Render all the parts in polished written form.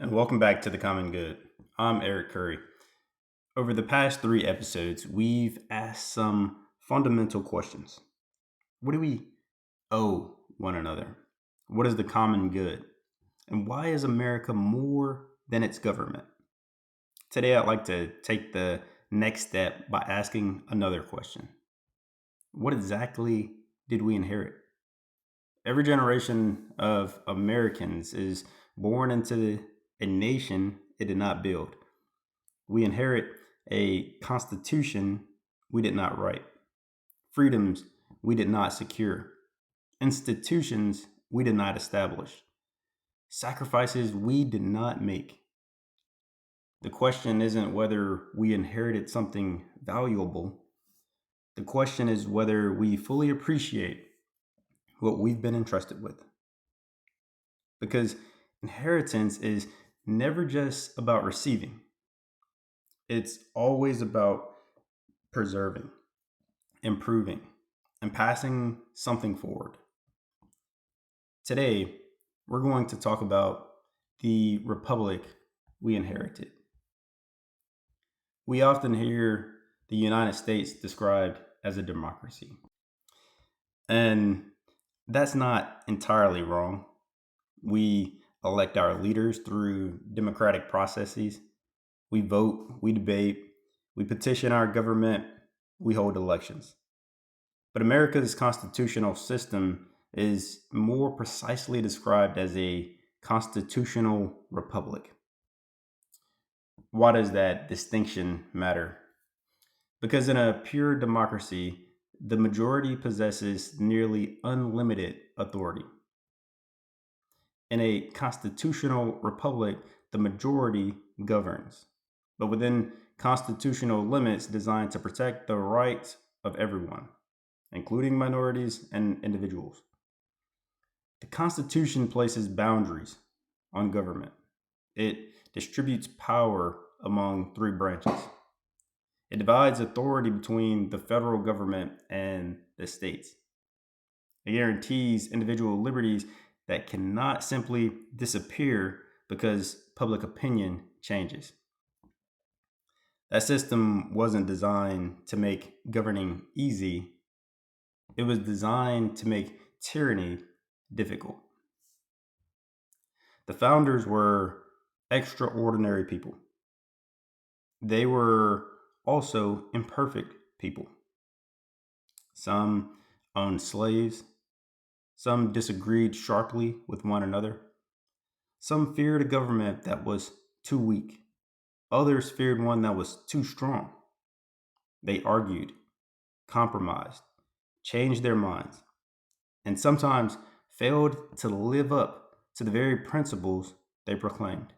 And welcome back to The Common Good. I'm Eric Curry. Over the past three episodes, we've asked some fundamental questions. What do we owe one another? What is the common good? And why is America more than its government? Today, I'd like to take the next step by asking another question. What exactly did we inherit? Every generation of Americans is born into a nation it did not build. We inherit a constitution we did not write, freedoms we did not secure, institutions we did not establish, sacrifices we did not make. The question isn't whether we inherited something valuable. The question is whether we fully appreciate what we've been entrusted with. Because inheritance is never just about receiving, it's always about preserving, improving, and passing something forward. Today, we're going to talk about the republic we inherited. We often hear the United States described as a democracy, and that's not entirely wrong. We elect our leaders through democratic processes. We vote, we debate, we petition our government, we hold elections. But America's constitutional system is more precisely described as a constitutional republic. Why does that distinction matter? Because in a pure democracy, the majority possesses nearly unlimited authority. In a constitutional republic, the majority governs, but within constitutional limits designed to protect the rights of everyone, including minorities and individuals. The Constitution places boundaries on government. It distributes power among three branches. It divides authority between the federal government and the states. It guarantees individual liberties that cannot simply disappear because public opinion changes. That system wasn't designed to make governing easy, it was designed to make tyranny difficult. The founders were extraordinary people. They were also imperfect people. Some owned slaves, some disagreed sharply with one another, some feared a government that was too weak, others feared one that was too strong. They argued, compromised, changed their minds, and sometimes failed to live up to the very principles they proclaimed.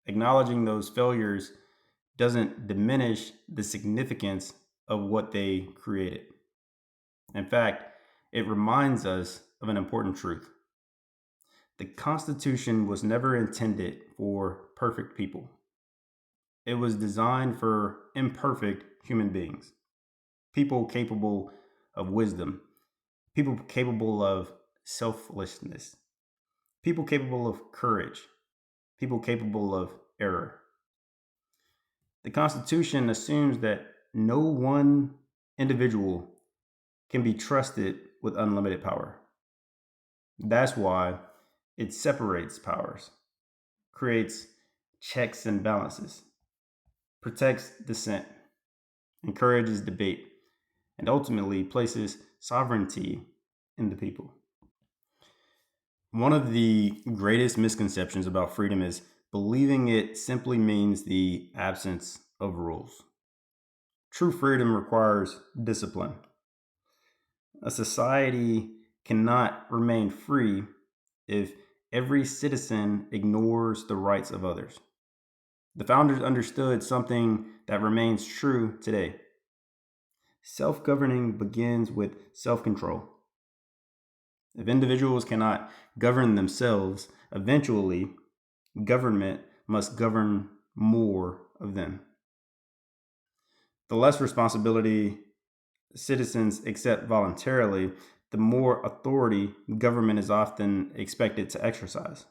Acknowledging those failures doesn't diminish the significance of what they created. In fact, it reminds us of an important truth. The Constitution was never intended for perfect people, it was designed for imperfect human beings, people capable of wisdom, people capable of selflessness, people capable of courage, people capable of error. The Constitution assumes that no one individual can be trusted with unlimited power. That's why it separates powers, creates checks and balances, protects dissent, encourages debate, and ultimately places sovereignty in the people. One of the greatest misconceptions about freedom is believing it simply means the absence of rules. True freedom requires discipline. A society cannot remain free if every citizen ignores the rights of others. The founders understood something that remains true today. Self governing begins with self control. If individuals cannot govern themselves, eventually government must govern more of them. The less responsibility citizens accept voluntarily, the more authority government is often expected to exercise.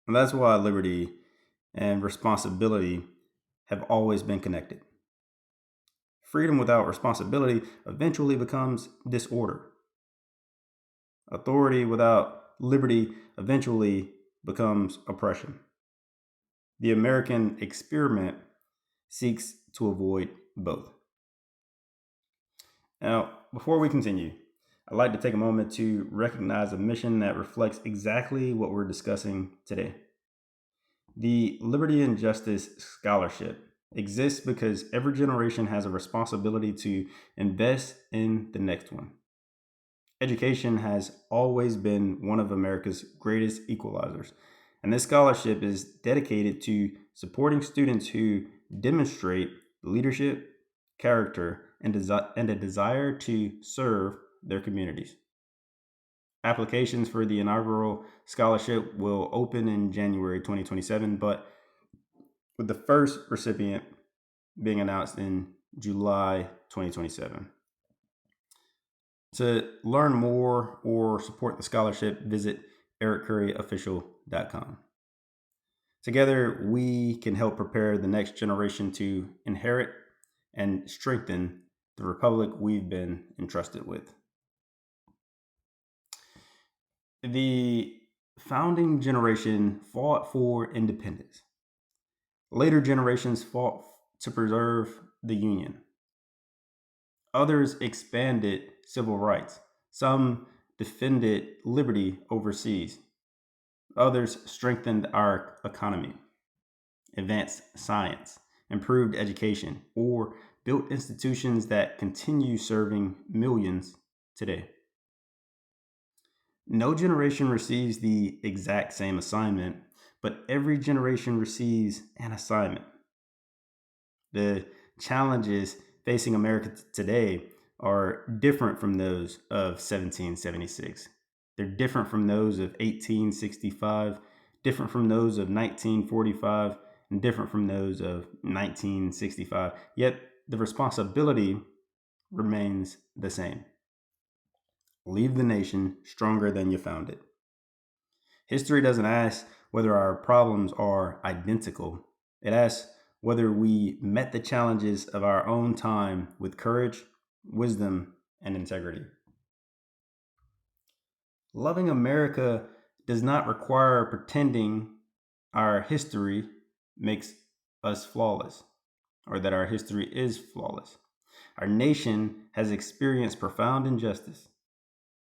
And that's why liberty and responsibility have always been connected. Freedom without responsibility eventually becomes disorder. Authority without liberty eventually becomes oppression. The American experiment seeks to avoid both. Now, before we continue, I'd like to take a moment to recognize a mission that reflects exactly what we're discussing today. The Liberty and Justice Scholarship exists because every generation has a responsibility to invest in the next one. Education has always been one of America's greatest equalizers, and this scholarship is dedicated to supporting students who demonstrate leadership, character, and a desire to serve their communities. Applications for the inaugural scholarship will open in January 2027, but with the first recipient being announced in July 2027. To learn more or support the scholarship, visit ericcurryofficial.com. Together, we can help prepare the next generation to inherit and strengthen the republic we've been entrusted with. The founding generation fought for independence. Later generations fought to preserve the Union. Others expanded civil rights. Some defended liberty overseas. Others strengthened our economy, advanced science, improved education, or built institutions that continue serving millions today. No generation receives the exact same assignment, but every generation receives an assignment. The challenges facing America today are different from those of 1776. They're different from those of 1865, different from those of 1945, and different from those of 1965. Yet the responsibility remains the same. Leave the nation stronger than you found it. History doesn't ask whether our problems are identical, it asks whether we met the challenges of our own time with courage, wisdom, and integrity. Loving America does not require pretending our history makes us flawless or that our history is flawless. Our nation has experienced profound injustice,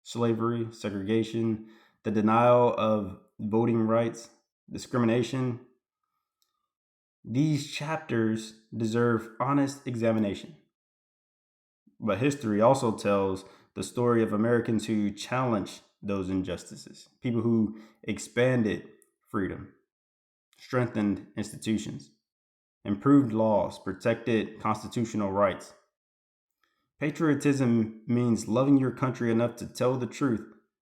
slavery, segregation, the denial of voting rights, discrimination. These chapters deserve honest examination. But history also tells the story of Americans who challenged those injustices, people who expanded freedom, strengthened institutions, improved laws, protected constitutional rights. Patriotism means loving your country enough to tell the truth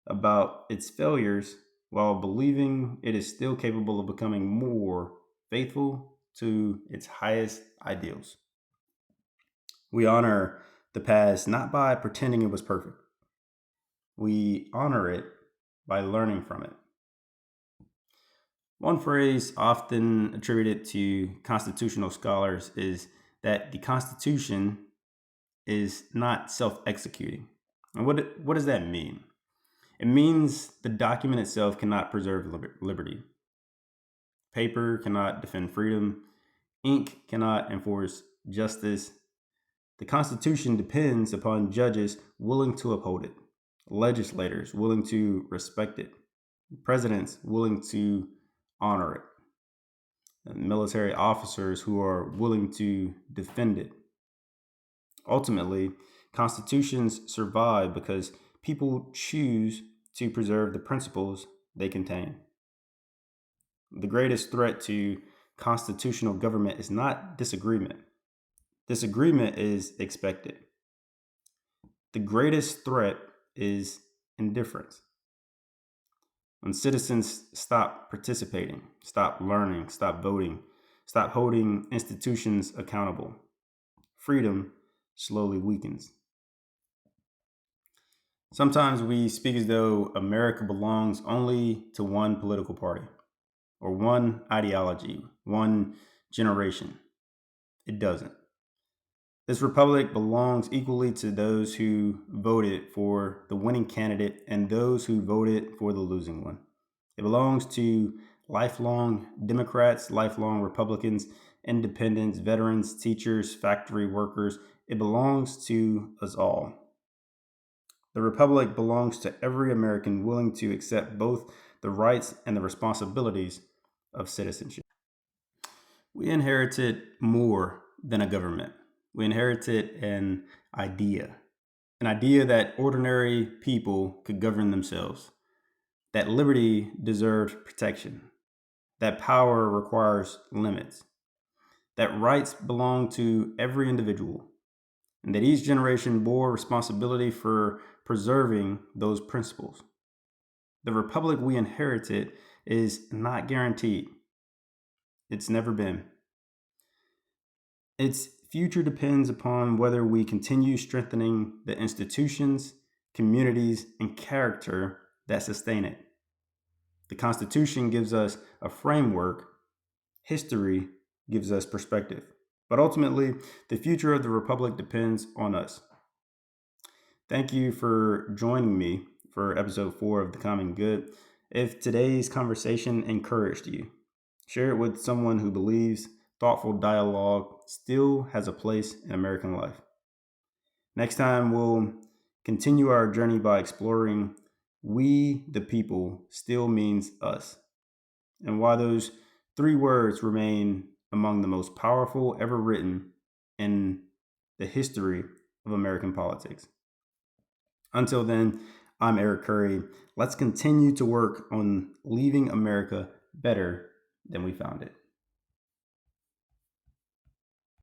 about its failures while believing it is still capable of becoming more faithful to its highest ideals. We honor the past not by pretending it was perfect, we honor it by learning from it. One phrase often attributed to constitutional scholars is that the Constitution is not self executing. And what does that mean? It means the document itself cannot preserve liberty. Paper cannot defend freedom. Ink cannot enforce justice. The Constitution depends upon judges willing to uphold it, legislators willing to respect it, presidents willing to honor it, and military officers who are willing to defend it. Ultimately, constitutions survive because people choose to preserve the principles they contain. The greatest threat to constitutional government is not disagreement. Disagreement is expected. The greatest threat is indifference. When citizens stop participating, stop learning, stop voting, stop holding institutions accountable, freedom slowly weakens. Sometimes we speak as though America belongs only to one political party. or one ideology, one generation. It doesn't. This republic belongs equally to those who voted for the winning candidate and those who voted for the losing one. It belongs to lifelong Democrats, lifelong Republicans, independents, veterans, teachers, factory workers. It belongs to us all. The republic belongs to every American willing to accept both the rights and the responsibilities of citizenship. We inherited more than a government. We inherited an idea that ordinary people could govern themselves, that liberty deserved protection, that power requires limits, that rights belong to every individual, and that each generation bore responsibility for preserving those principles. The republic we inherited is not guaranteed. It's never been. Its future depends upon whether we continue strengthening the institutions, communities, and character that sustain it. The Constitution gives us a framework, history gives us perspective. But ultimately, the future of the Republic depends on us. Thank you for joining me for episode 4 of The Common Good. If today's conversation encouraged you, share it with someone who believes thoughtful dialogue still has a place in American life. Next time, we'll continue our journey by exploring we, the people, still means us, and why those 3 words remain among the most powerful ever written in the history of American politics. Until then, I'm Eric Curry. Let's continue to work on leaving America better than we found it.